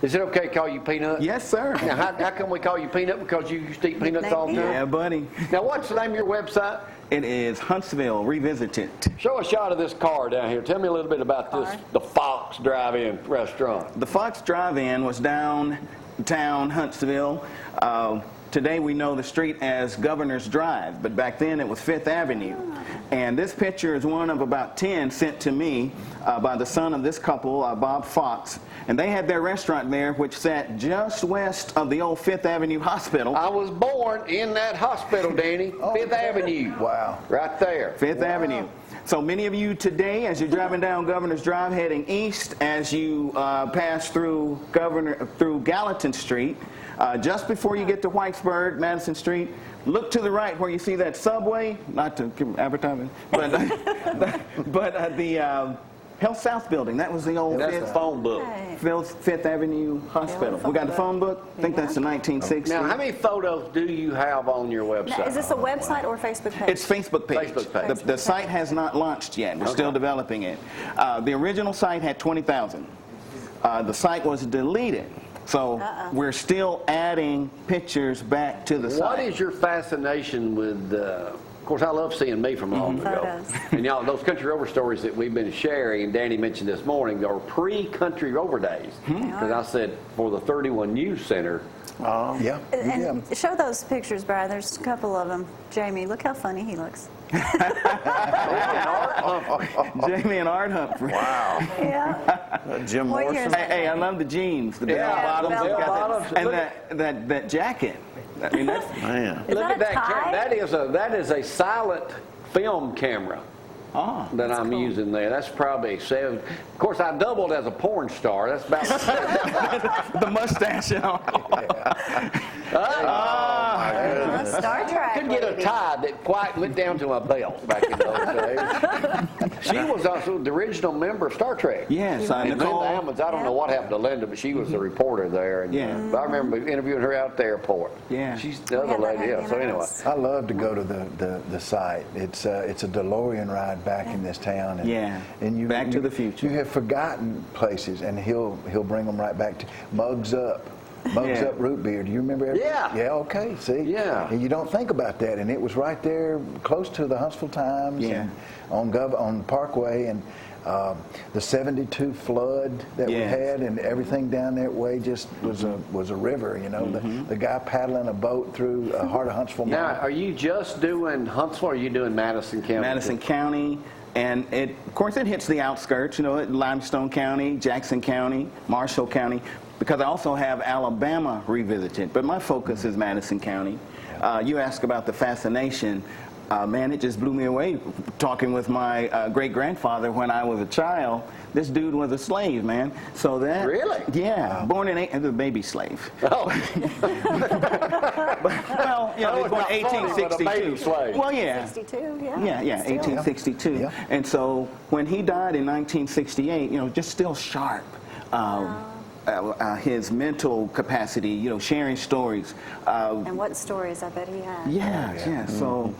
Is it okay to call you Peanut? Yes, sir. Now, how come we call you Peanut? Because you used to eat peanuts all the time? Yeah, buddy. Now, what's the name of your website? It is Huntsville Revisited. Show a shot of this car down here. Tell me a little bit about this, the Fox Drive-In restaurant. The Fox Drive-In was downtown Huntsville. Today we know the street as Governor's Drive, but back then it was Fifth Avenue. And this picture is one of about 10 sent to me by the son of this couple, Bob Fox. And they had their restaurant there, which sat just west of the old Fifth Avenue Hospital. I was born in that hospital, Danny. Fifth Avenue. Wow. Right there. Fifth Avenue. So many of you today, as you're driving down Governor's Drive heading east, as you pass through Gallatin Street, just before you get to Whitesburg, Madison Street, look to the right where you see that subway, not to give advertising, but, the Health South building. That was the old the phone book. Fifth Avenue Hospital. We got the phone book. I think that's the 1960s. Now, how many photos do you have on your website? Now, is this a website or a Facebook page? It's Facebook page. Facebook page. The site has not launched yet. We're still developing it. The original site had 20,000. The site was deleted. So we're still adding pictures back to the site. What is your fascination with, of course, I love seeing me from long ago. And y'all, those Country Rover stories that we've been sharing, and Danny mentioned this morning, are pre-Country Rover days. Because I said, for the 31 News Center. Yeah. And show those pictures, Brian. There's a couple of them. Jamie, look how funny he looks. Jamie and Art Humphrey. Wow. Yeah. Jim Morrison. Hey, I love the jeans, the bell bottoms, and that jacket. I mean, that's Man. Look at that tie? that is a silent film camera. That I'm using there. That's probably 7. Of course, I doubled as a porn star. That's about the mustache and all. Star Trek. I could get a tie that quite went down to my belt back in those days. She was also the original member of Star Trek. Yes, and Nicole. Linda Ammons, I don't know what happened to Linda, but she was the reporter there. And, but I remember interviewing her out at the airport. Yeah. She's the other lady. Yeah. So anyway. I love to go to the site. It's a DeLorean ride back in this town. And, and you, Back to the Future. You have forgotten places, and he'll bring them right back to Mugs Up. Mugs Up Root Beer. Do you remember everything? Yeah. Yeah, okay, see? Yeah. And you don't think about that, and it was right there close to the Huntsville Times and on Parkway, and the 72 flood that we had, and everything down that way just was a river, you know. The guy paddling a boat through heart of Huntsville. Now, are you just doing Huntsville, or are you doing Madison County? Madison County. And of course, it hits the outskirts, you know, Limestone County, Jackson County, Marshall County, because I also have Alabama Revisited, but my focus is Madison County. You ask about the fascination. Man, it just blew me away talking with my great-grandfather when I was a child. This dude was a slave, man. So that... Really? Yeah. Born in a baby slave. Oh. Well, you know, he was born in 1862. Well, yeah. 62, Yeah, 1862. Yeah. And so when he died in 1968, you know, just still sharp. His mental capacity, you know, sharing stories. And what stories I bet he had. Yeah. So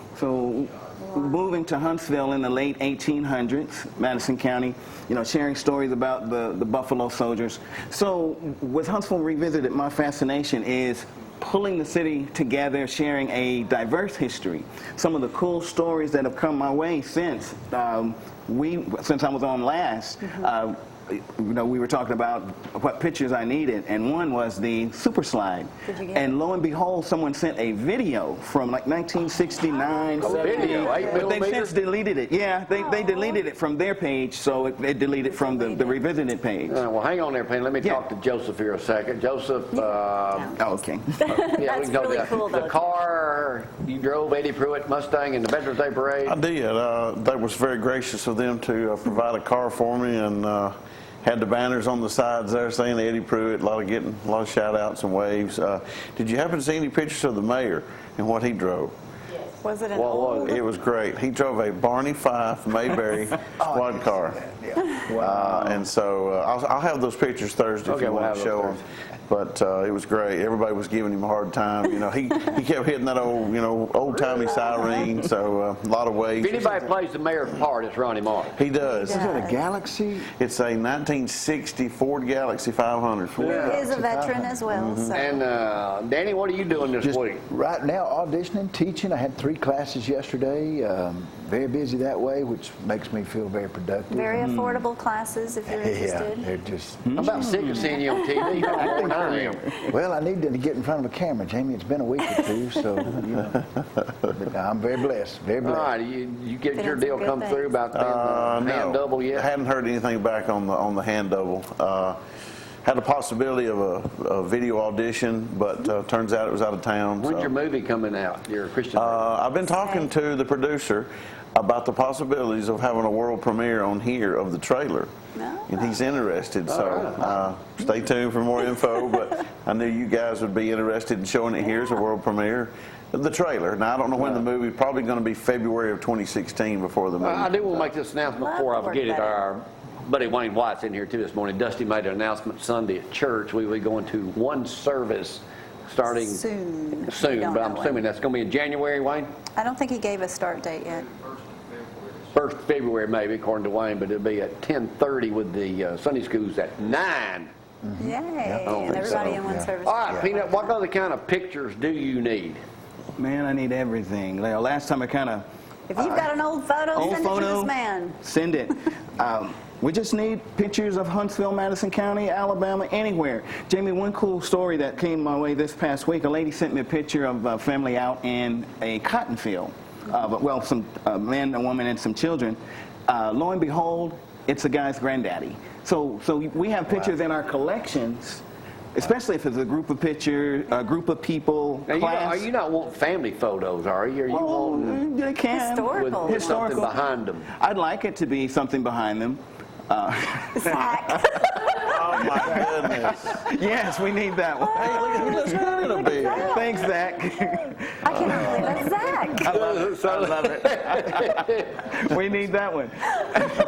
moving to Huntsville in the late 1800s, Madison County, you know, sharing stories about the Buffalo Soldiers. So with Huntsville Revisited, my fascination is pulling the city together, sharing a diverse history. Some of the cool stories that have come my way since I was on last. You know, we were talking about what pictures I needed, and one was the super slide. Did you get and lo and behold, someone sent a video from like 1969, 70, but they've since deleted it. Yeah, they deleted it from their page, so it deleted from the Revisited page. Well, hang on there, Penny. Let me talk to Joseph here a second. Joseph. Okay. Yeah, we can go really cool, the car you drove, Eddie Pruitt Mustang, in the Veterans Day Parade. I did. They was very gracious of them to provide a car for me, and had the banners on the sides there saying Eddie Pruitt, a lot of shout outs and waves. Did you happen to see any pictures of the mayor and what he drove? Yes. Was it an old? It was great. He drove a Barney Fife Mayberry squad car. Wow. And so I'll have those pictures Thursday if you want to show them. But it was great. Everybody was giving him a hard time. You know, he kept hitting that old, you know, old-timey siren, so a lot of waves. If anybody plays the mayor's part, it's Ronnie Martin. He does. Is that a Galaxy? It's a 1960 Ford Galaxy 500. He is a veteran as well. So. And Danny, what are you doing this Just week? right now, auditioning, teaching. I had 3 classes yesterday. Very busy that way, which makes me feel very productive. Very affordable classes if you're interested. Yeah, they're just. I'm about sick of seeing you on TV. More than I am. Well, I need to get in front of a camera, Jamie. It's been a week or 2, so you know. But I'm very blessed. Very All blessed. right, you get Fit your in some deal good come things. through about the hand double I yet? hadn't heard anything back on the hand double. Had a possibility of a video audition, but turns out it was out of town. When's so. your movie coming out? Your Christian movie? I've been talking to the producer about the possibilities of having a world premiere on here of the trailer. No. And he's interested, so stay tuned for more info, but I knew you guys would be interested in showing it here as a world premiere. The trailer. Now, I don't know when the movie, probably going to be February of 2016 before the movie. I do want to make this announcement Love before to I work forget it. better. Our buddy Wayne White's in here too this morning. Dusty made an announcement Sunday at church. We will be going to one service starting Soon. We soon, don't but I'm know assuming when. that's going to be in January, Wayne? I don't think he gave a start date yet. 1st February maybe, according to Wayne, but it'll be at 10:30 with the Sunday schools at 9. Yay. Oh, And everybody in one yeah. service. All right, Peanut, what other kind of pictures do you need? Man, I need everything. Last time I kind of If you've got an old photo, Old send it to photo? this man. send it. We just need pictures of Huntsville, Madison County, Alabama, anywhere. Jamie, one cool story that came my way this past week, a lady sent me a picture of a family out in a cotton field. Well, some man, a woman, and some children. Lo and behold, it's a guy's granddaddy. So we have pictures in our collections, especially if it's a group of pictures, a group of people, Now, class. you not want family photos, are you? Are you Well, wanting they can. Historical. with something behind them? I'd like it to be something behind them. Zach. Oh, my goodness. Yes, we need that one. Hey, look at who looks good in a bit. Thanks, Zach. I cannot believe that's Zach. I love it. We need that one.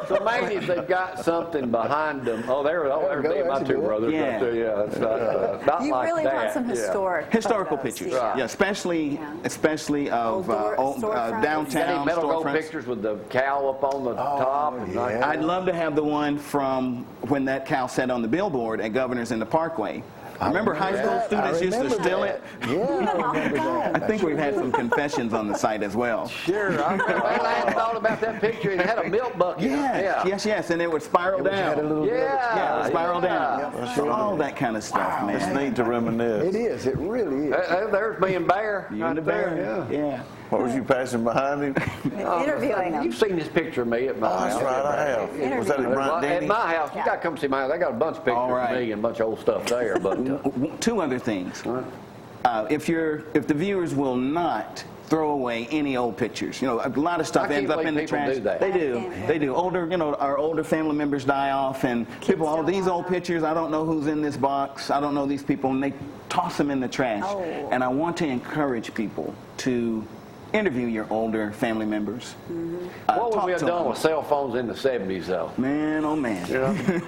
So maybe if they've got something behind them. There's me and my That's a 2 good brothers. Yeah. Right there. Yeah, it's not You like really that. want some Yeah. historical Pictures. Right. Yeah, especially of Old storefronts. downtown Got any metal gold storefronts. pictures with the cow up on the top? And yeah. like- I'd love to have the one from when that cow sat on the billboard at Governor's in the Parkway. Remember high school that. students I used to remember steal that. it? Yeah, I remember that. I think we've had some confessions on the site as well. Sure. I hadn't thought about that picture. It had a milk bucket. Yes, and it would spiral It had a down. little Yeah, it would spiral down. Yeah, So all that kind of stuff, It's man. neat to reminisce. It is. It really is. There's me and Bear. You and the bear. Yeah. What was you passing behind him? Interviewing him. You've seen this picture of me at my house. That's right, I have. Was that at Bryant At Denny? my house, you got to come see my house. They got a bunch of pictures All right. of me and a bunch of old stuff there. But 2 other things. If the viewers will not throw away any old pictures, a lot of stuff I can't ends up in the believe people trash. do that. They do. I can't. They do. Our older family members die off, and people, don't these want old them. pictures, I don't know who's in this box. I don't know these people, and they toss them in the trash. Oh. And I want to encourage people to interview your older family members. what would Talk we have to done them. with cell phones in the 70s, though? Man, oh man.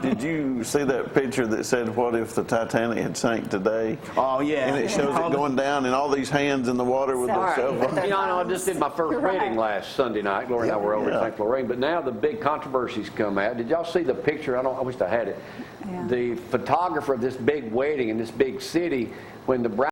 Did you see that picture that said, what if the Titanic had sank today? Oh yeah. And it shows it going down and all these hands in the water with All their right. cell phones. I just did my first Right. reading last Sunday night. Gloria and I were over Yeah. in St. Florine. But now the big controversies come out. Did y'all see the picture? I wish I had it. Yeah. The photographer of this big wedding in this big city, when the bride